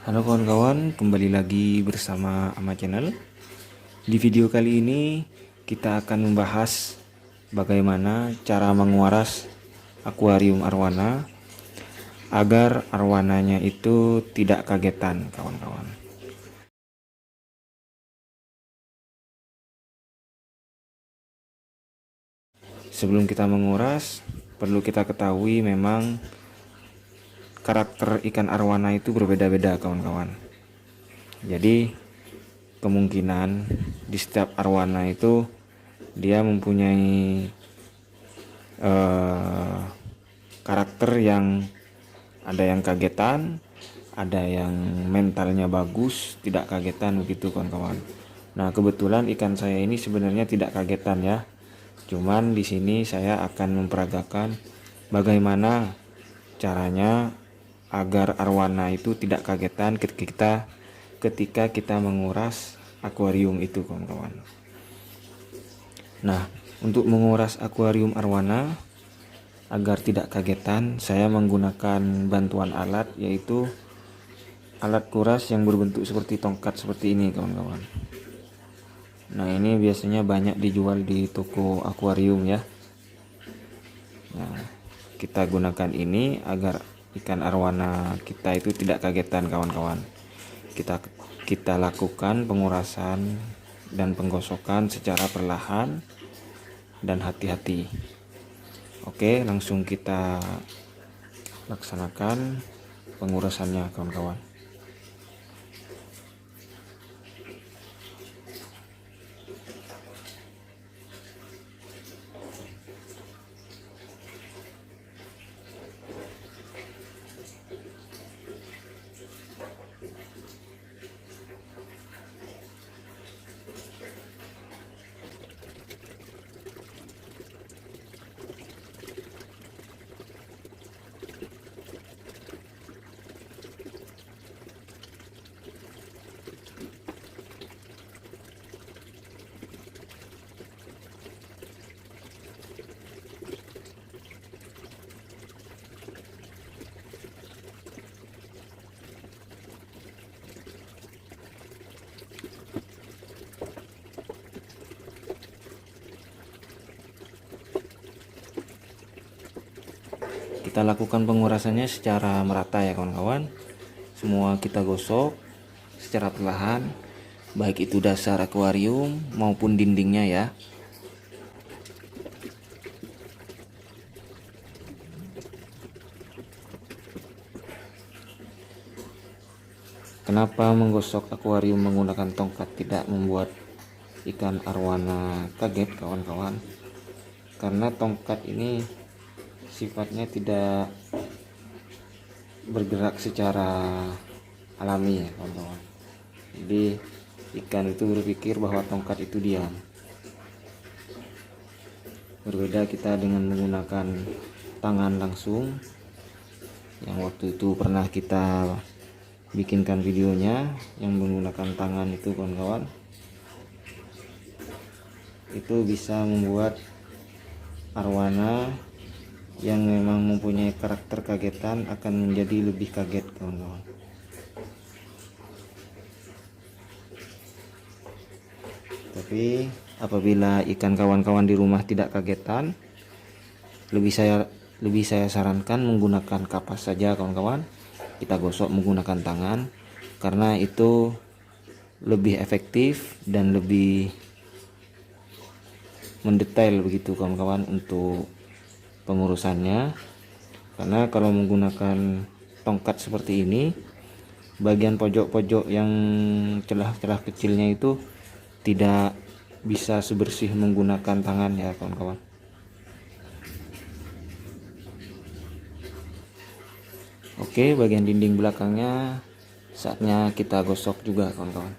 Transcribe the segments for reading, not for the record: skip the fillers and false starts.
Halo kawan-kawan, kembali lagi bersama Ama Channel. Di video kali ini kita akan membahas bagaimana cara menguras akuarium arwana agar arwananya itu tidak kagetan, kawan-kawan. Sebelum kita menguras, perlu kita ketahui memang karakter ikan arwana itu berbeda-beda, kawan-kawan. Jadi kemungkinan di setiap arwana itu dia mempunyai karakter yang ada yang kagetan, ada yang mentalnya bagus, tidak kagetan begitu kawan-kawan. Nah, kebetulan ikan saya ini sebenarnya tidak kagetan ya. Cuman di sini saya akan memperagakan bagaimana caranya agar arwana itu tidak kagetan ketika kita menguras akuarium itu, kawan-kawan. Nah, untuk menguras akuarium arwana agar tidak kagetan, saya menggunakan bantuan alat, yaitu alat kuras yang berbentuk seperti tongkat seperti ini, kawan-kawan. Nah, ini biasanya banyak dijual di toko akuarium ya. Nah, kita gunakan ini agar ikan arwana kita itu tidak kagetan, kawan-kawan. Kita lakukan pengurasan dan penggosokan secara perlahan dan hati-hati. Oke, langsung kita laksanakan pengurasannya, kawan-kawan. Kita lakukan pengurasannya secara merata ya, kawan-kawan. Semua kita gosok secara perlahan, baik itu dasar akuarium maupun dindingnya ya. Kenapa menggosok akuarium menggunakan tongkat tidak membuat ikan arwana kaget, kawan-kawan? Karena tongkat ini sifatnya tidak bergerak secara alami ya, kawan-kawan. Jadi ikan itu berpikir bahwa tongkat itu diam. Berbeda kita dengan menggunakan tangan langsung, yang waktu itu pernah kita bikinkan videonya yang menggunakan tangan itu, kawan-kawan. Itu bisa membuat arwana yang memang mempunyai karakter kagetan akan menjadi lebih kaget, kawan-kawan. Tapi apabila ikan kawan-kawan di rumah tidak kagetan, lebih saya sarankan menggunakan kapas saja, kawan-kawan. Kita gosok menggunakan tangan karena itu lebih efektif dan lebih mendetail begitu, kawan-kawan, untuk pengurusannya. Karena kalau menggunakan tongkat seperti ini, bagian pojok-pojok yang celah-celah kecilnya itu tidak bisa sebersih menggunakan tangan ya, kawan-kawan. Oke, bagian dinding belakangnya saatnya kita gosok juga, kawan-kawan.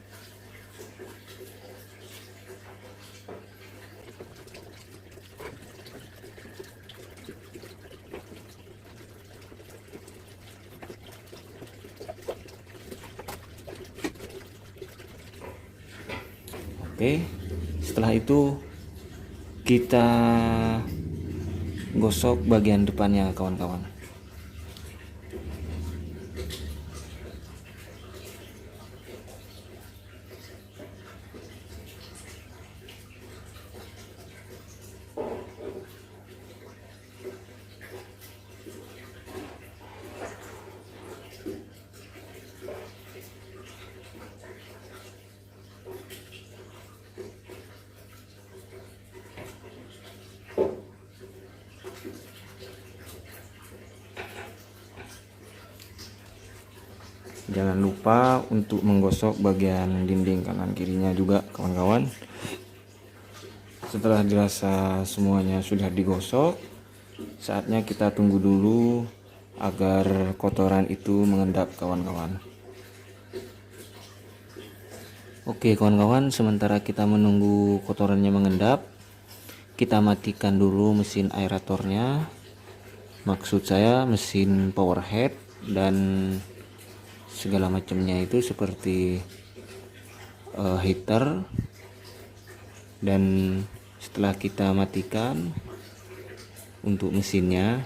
Oke, setelah itu kita gosok bagian depannya, kawan-kawan. Jangan lupa untuk menggosok bagian dinding kanan kirinya juga kawan-kawan. Setelah dirasa semuanya sudah digosok, saatnya kita tunggu dulu agar kotoran itu mengendap kawan-kawan. Oke kawan-kawan, sementara kita menunggu kotorannya mengendap, kita matikan dulu mesin aeratornya. Maksud saya mesin power head dan segala macamnya itu seperti heater. Dan setelah kita matikan untuk mesinnya,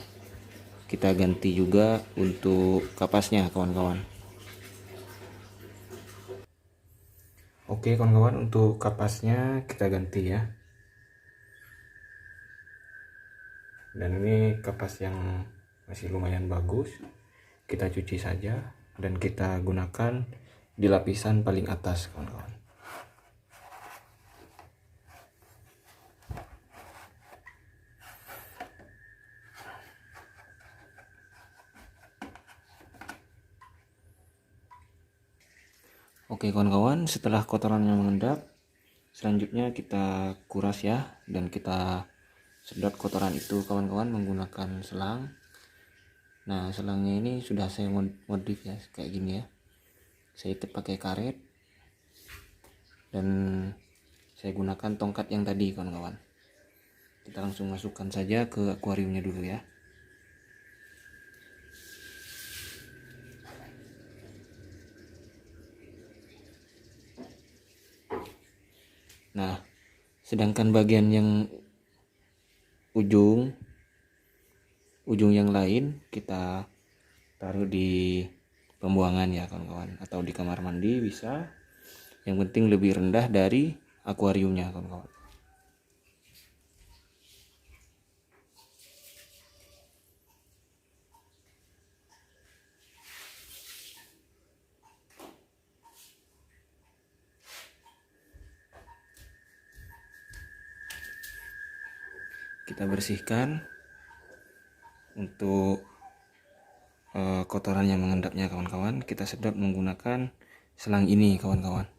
kita ganti juga untuk kapasnya kawan-kawan. Oke kawan-kawan, untuk kapasnya kita ganti ya. Dan ini kapas yang masih lumayan bagus, kita cuci saja dan kita gunakan di lapisan paling atas kawan-kawan. Oke kawan-kawan, setelah kotorannya mengendap, selanjutnya kita kuras ya, dan kita sedot kotoran itu kawan-kawan menggunakan selang. Nah selangnya ini sudah saya modif ya, kayak gini ya. Saya ikat pakai karet dan saya gunakan tongkat yang tadi kawan-kawan. Kita langsung masukkan saja ke akuariumnya dulu ya. Nah, sedangkan bagian yang ujung yang lain kita taruh di pembuangan ya kawan-kawan, atau di kamar mandi bisa. Yang penting lebih rendah dari akuariumnya kawan-kawan. Kita bersihkan untuk kotoran yang mengendapnya kawan-kawan. Kita sedot menggunakan selang ini kawan-kawan.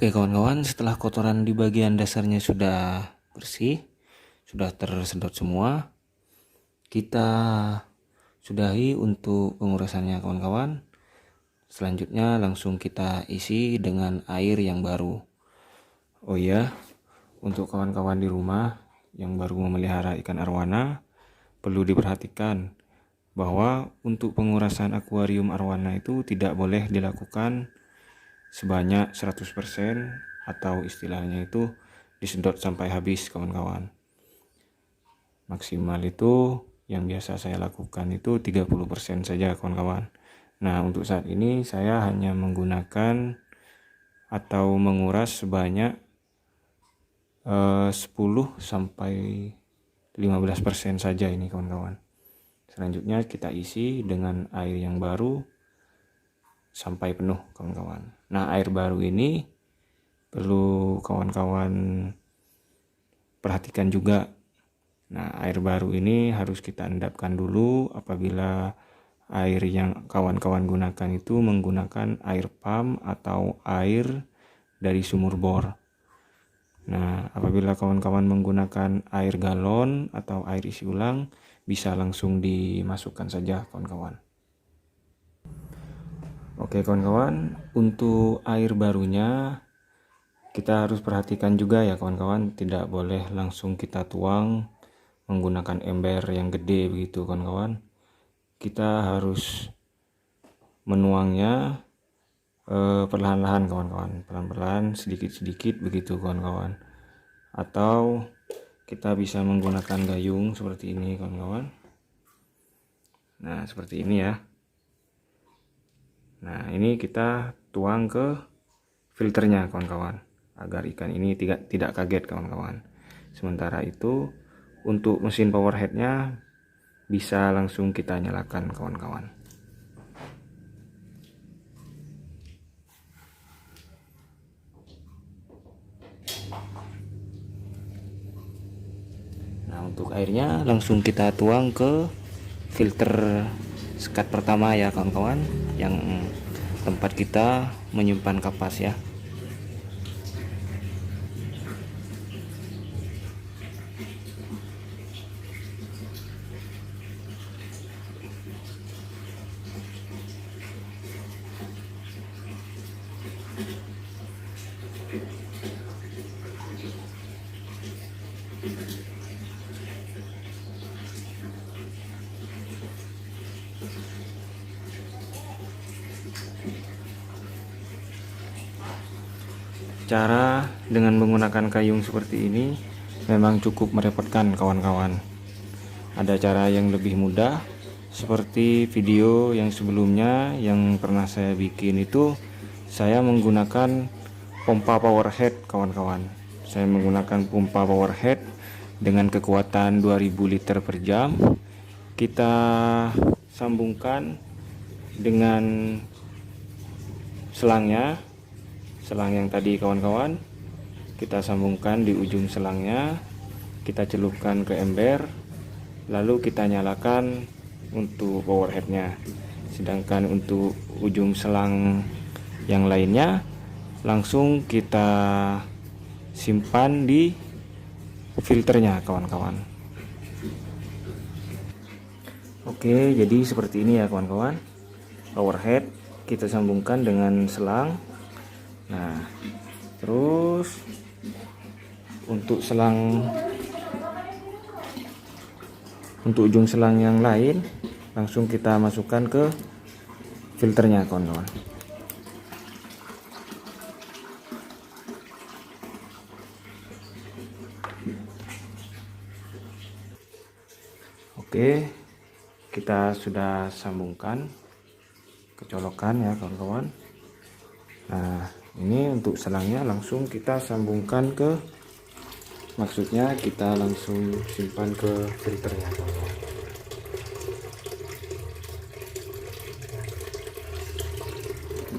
Oke kawan-kawan, setelah kotoran di bagian dasarnya sudah bersih, sudah tersedot semua, kita sudahi untuk pengurasannya kawan-kawan. Selanjutnya langsung kita isi dengan air yang baru. Oh iya, untuk kawan-kawan di rumah yang baru memelihara ikan arwana, perlu diperhatikan bahwa untuk pengurasan akuarium arwana itu tidak boleh dilakukan sebanyak 100% atau istilahnya itu disedot sampai habis kawan-kawan. Maksimal itu yang biasa saya lakukan itu 30% saja kawan-kawan. Nah untuk saat ini saya hanya menggunakan atau menguras sebanyak 10 sampai 15% saja ini kawan-kawan. Selanjutnya kita isi dengan air yang baru sampai penuh kawan-kawan. Nah air baru ini perlu kawan-kawan perhatikan juga. Nah air baru ini harus kita endapkan dulu apabila air yang kawan-kawan gunakan itu menggunakan air pump atau air dari sumur bor. Nah apabila kawan-kawan menggunakan air galon atau air isi ulang, bisa langsung dimasukkan saja kawan-kawan. Oke kawan-kawan, untuk air barunya kita harus perhatikan juga ya kawan-kawan, tidak boleh langsung kita tuang menggunakan ember yang gede begitu kawan-kawan. Kita harus menuangnya perlahan-lahan kawan-kawan, pelan-pelan sedikit-sedikit begitu kawan-kawan. Atau kita bisa menggunakan gayung seperti ini kawan-kawan. Nah seperti ini ya. Nah ini kita tuang ke filternya kawan-kawan, agar ikan ini tidak kaget kawan-kawan. Sementara itu untuk mesin power headnya bisa langsung kita nyalakan kawan-kawan. Nah untuk airnya langsung kita tuang ke filter sekat pertama ya kawan-kawan, yang tempat kita menyimpan kapas ya. Cara dengan menggunakan gayung seperti ini memang cukup merepotkan kawan-kawan. Ada cara yang lebih mudah, seperti video yang sebelumnya yang pernah saya bikin itu, saya menggunakan pompa power head kawan-kawan. Saya menggunakan pompa power head dengan kekuatan 2000 liter per jam. Kita sambungkan dengan selangnya, selang yang tadi kawan-kawan, kita sambungkan di ujung selangnya, kita celupkan ke ember, lalu kita nyalakan untuk power headnya. Sedangkan untuk ujung selang yang lainnya langsung kita simpan di filternya kawan-kawan. Oke, jadi seperti ini ya kawan-kawan, power head kita sambungkan dengan selang. Nah terus untuk ujung selang yang lain langsung kita masukkan ke filternya kawan-kawan. Oke, kita sudah sambungkan kecolokan ya kawan-kawan. Nah ini untuk selangnya langsung kita sambungkan ke, maksudnya kita langsung simpan ke filternya kawan-kawan.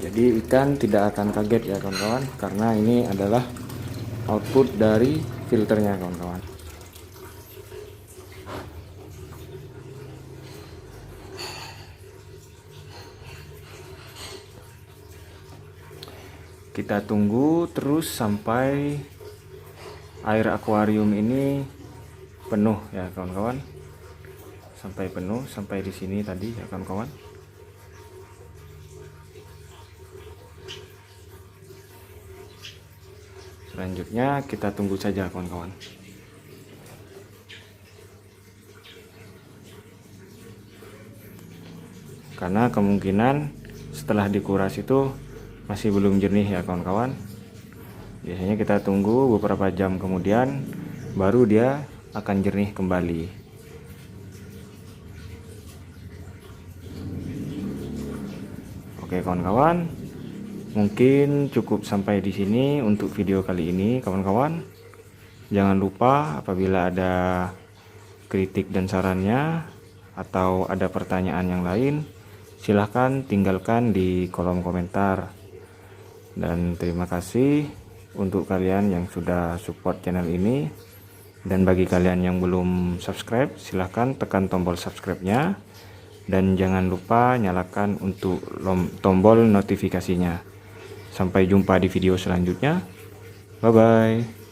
Jadi ikan tidak akan kaget ya kawan-kawan, karena ini adalah output dari filternya kawan-kawan. Kita tunggu terus sampai air akuarium ini penuh ya kawan-kawan. Sampai penuh, sampai di sini tadi ya kawan-kawan. Selanjutnya kita tunggu saja kawan-kawan. Karena kemungkinan setelah dikuras itu masih belum jernih ya kawan-kawan. Biasanya kita tunggu beberapa jam kemudian baru dia akan jernih kembali. Oke kawan-kawan, mungkin cukup sampai di sini untuk video kali ini kawan-kawan. Jangan lupa apabila ada kritik dan sarannya atau ada pertanyaan yang lain, silahkan tinggalkan di kolom komentar. Dan terima kasih untuk kalian yang sudah support channel ini. Dan bagi kalian yang belum subscribe, silahkan tekan tombol subscribe-nya. Dan jangan lupa nyalakan untuk tombol notifikasinya. Sampai jumpa di video selanjutnya. Bye bye.